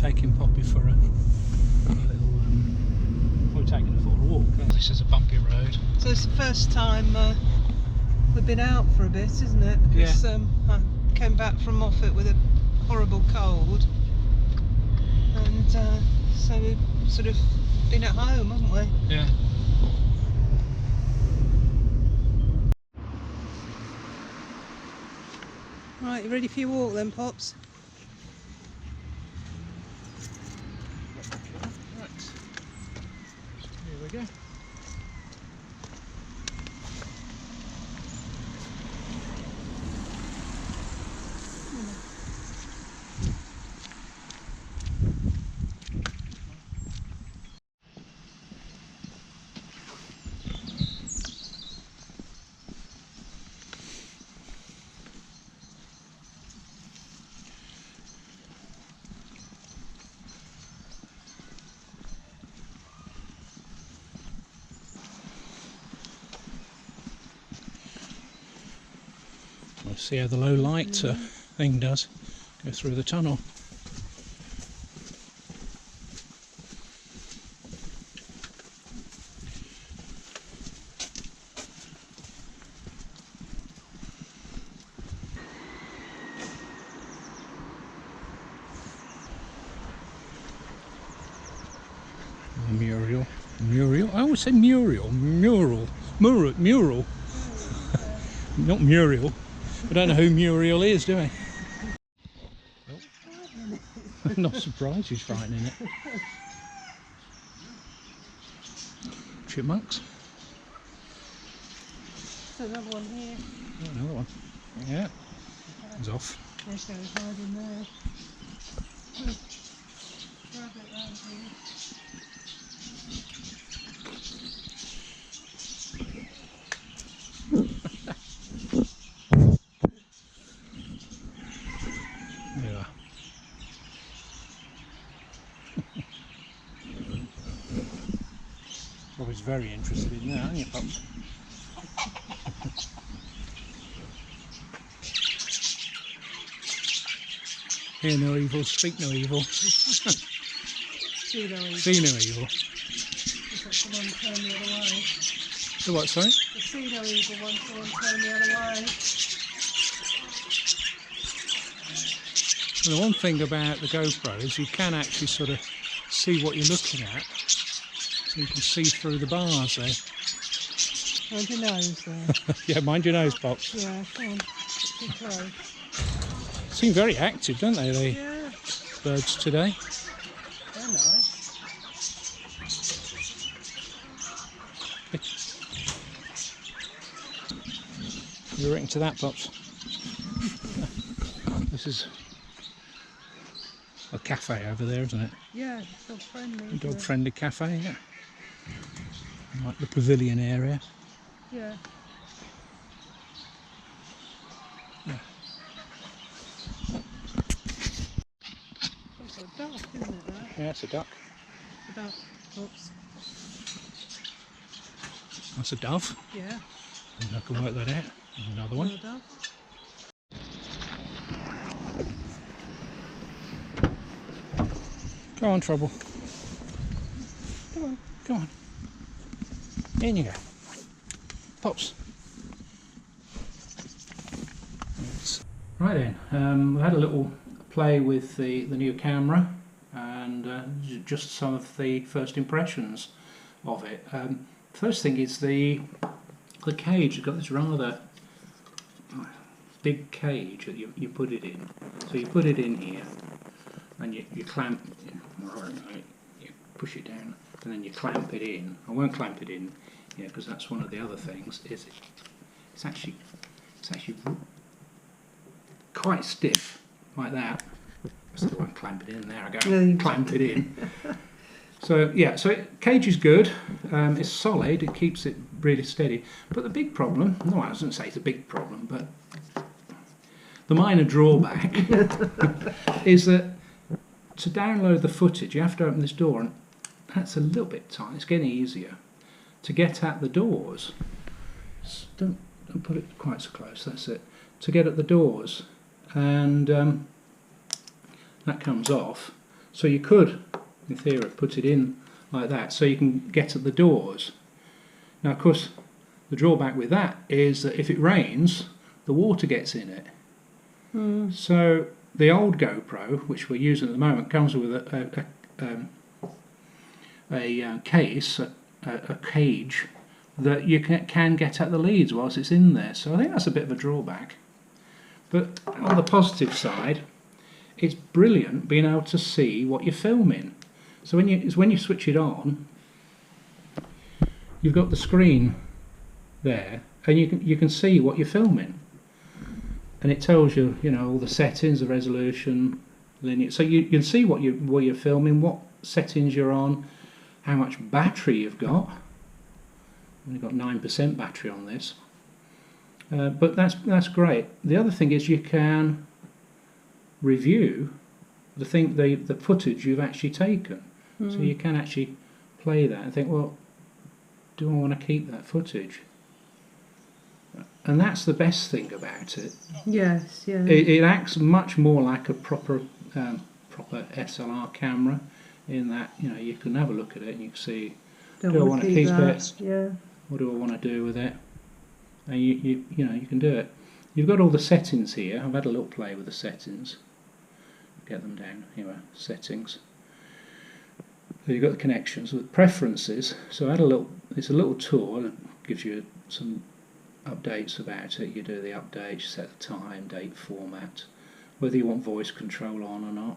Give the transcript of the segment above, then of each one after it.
taking Poppy for a little, we're taking her for a walk. This is a bumpy road. So it's the first time we've been out for a bit, isn't it? Because I came back from Moffat with a horrible cold, and so we've sort of been at home, haven't we? Yeah. Right, you ready for your walk then, Pops? Right. Here we go. We'll see how the low light thing does. Go through the tunnel. Muriel. I always say mural. Not Muriel. I don't know who Muriel is, do I? Oh. Not surprised she's frightening it. Chipmunks. There's another one here. Oh, another one. Yeah. It's off. There's no hiding there. Rabbit round here. Yeah. Always very interested in that, aren't you, Pops? Hear no evil, speak no evil. See no evil. See no evil. That's the one turn the other way. The what, sorry? The see no evil one, the one turn the other way. And the one thing about the GoPro is you can actually sort of see what you're looking at. So you can see through the bars there. Mind your nose there. Yeah, mind your nose, Pops. Yeah, come on. Good try. Seem very active, don't they, the birds today? They're nice. You reckon to that, Pops? This is a cafe over there, isn't it? Yeah, dog friendly. A dog friendly cafe, yeah. Like the pavilion area. Yeah. That's a duck, isn't it, that? Yeah, it's a duck. A duck. Oops. That's a dove. Yeah. And I can work that out. There's another one. Another dove. Go on, Trouble. Come on, go on. In you go. Pops. Right then, we had a little play with the new camera and just some of the first impressions of it. First thing is the cage. You've got this rather big cage that you put it in. So you put it in here and you clamp, you push it down and then you clamp it in. I won't clamp it in, yeah, because that's one of the other things. Is it's actually quite stiff like that. I still won't clamp it in. There I go. Clamp it in. So yeah, so cage is good. It's solid. It keeps it really steady. But the big problem, no, I wasn't say it's a big problem, but the minor drawback is that to download the footage, you have to open this door, and that's a little bit tight. It's getting easier to get at the doors. Don't put it quite so close. That's it. To get at the doors, and that comes off. So you could, in theory, put it in like that so you can get at the doors. Now, of course, the drawback with that is that if it rains, the water gets in it. So the old GoPro, which we're using at the moment, comes with a case, a cage, that you can get at the leads whilst it's in there. So I think that's a bit of a drawback. But on the positive side, it's brilliant being able to see what you're filming. So when you switch it on, you've got the screen there, and you can see what you're filming, and it tells you, you know, all the settings, the resolution, linear. So you can see what you're filming, what settings you're on, how much battery you've got. I've only got 9% battery on this, but that's great. The other thing is you can review the footage you've actually taken. So you can actually play that and think, well, do I want to keep that footage? And that's the best thing about it. Yes, yeah. It acts much more like a proper SLR camera, in that, you know, you can have a look at it and you can see, do I want to keep it? Yeah. What do I want to do with it? And you know, you can do it. You've got all the settings here. I've had a little play with the settings. Get them down here. Settings. So you've got the connections with preferences. So I had a little. It's a little tool that gives you some updates about it. You do the update, you set the time, date, format, whether you want voice control on or not.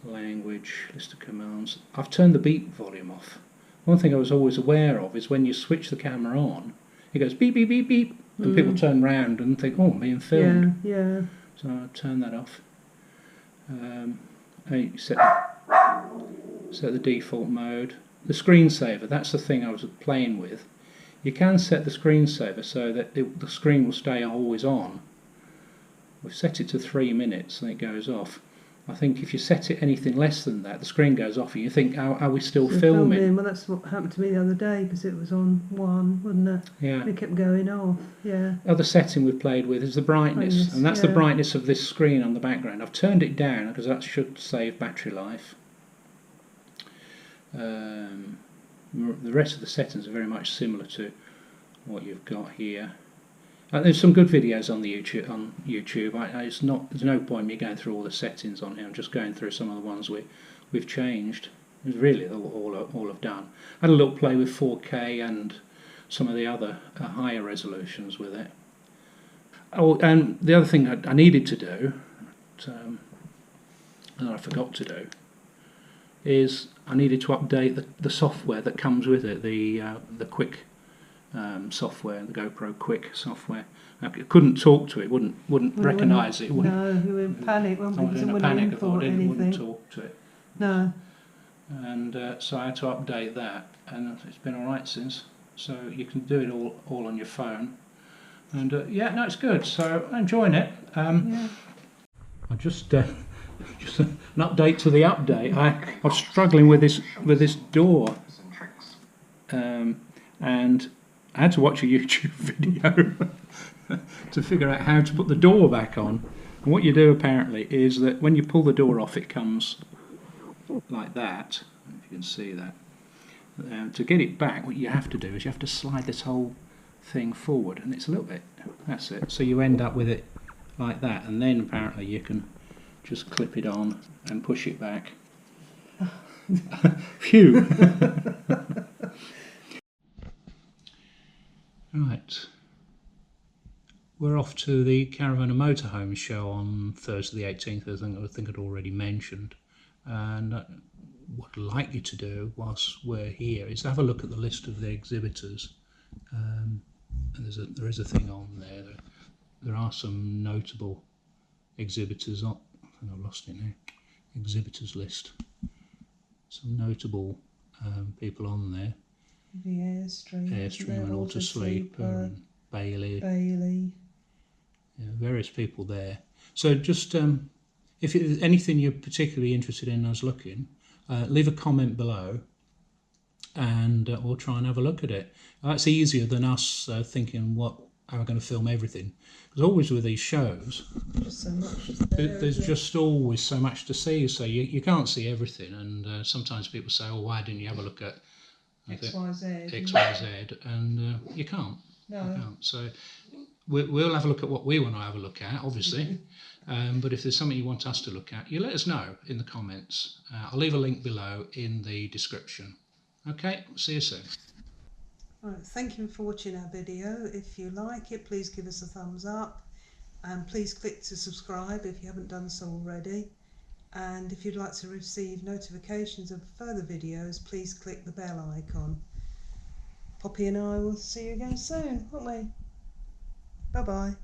Language, list of commands. I've turned the beep volume off. One thing I was always aware of is when you switch the camera on, it goes beep beep beep beep, and people turn round and think, oh, I'm being filmed. Yeah. So I turn that off. You set the default mode. The screensaver, that's the thing I was playing with. You can set the screensaver so that the screen will stay always on. We've set it to 3 minutes and it goes off. I think if you set it anything less than that, the screen goes off and you think, are we still filming? Well, that's what happened to me the other day, because it was on 1, wasn't it? Yeah. It kept going off, yeah. Other setting we've played with is the brightness, and that's the brightness of this screen on the background. I've turned it down because that should save battery life. The rest of the settings are very much similar to what you've got here. There's some good videos on the YouTube. There's no point me going through all the settings on here. I'm just going through some of the ones we've changed. It's really all I've done. I had a little play with 4K and some of the other higher resolutions with it. Oh, and the other thing I needed to do, that I forgot to do, is I needed to update the software that comes with it, the Quick software, the GoPro Quick software. I couldn't talk to it, wouldn't recognise it. No, you were in panic. I was in a panic. I thought it wouldn't talk to it. No. And so I had to update that, and it's been all right since. So you can do it all on your phone. And yeah, no, it's good. So I'm enjoying it. I just an update to the update. I was struggling with this door, and I had to watch a YouTube video to figure out how to put the door back on. And what you do apparently is that when you pull the door off, it comes like that. I don't know if you can see that. To get it back, what you have to do is you have to slide this whole thing forward, and it's a little bit. That's it. So you end up with it like that, and then apparently you can just clip it on and push it back. Phew. Right, we're off to the Caravan and Motorhome show on Thursday the 18th, I think I'd already mentioned. And what I'd like you to do whilst we're here is have a look at the list of the exhibitors. And there is a thing on there. There are some notable exhibitors on. I think I've lost it now. Exhibitors list. Some notable people on there. The Airstream and Autosleeper and Bailey. Yeah, various people there. So just if there's anything you're particularly interested in us looking, leave a comment below, and we'll try and have a look at it. That's easier than us thinking what how we're going to film everything. Because always with these shows, Just so much there, there's just always so much to see, so you can't see everything. And sometimes people say, oh, why didn't you have a look at XYZ? And you can't. No. You can't. So we'll have a look at what we want to have a look at, obviously. But if there's something you want us to look at, you let us know in the comments. I'll leave a link below in the description. Okay, see you soon. Right, thank you for watching our video. If you like it, please give us a thumbs up, and please click to subscribe if you haven't done so already. And if you'd like to receive notifications of further videos, please click the bell icon. Poppy and I will see you again soon, won't we? Bye bye.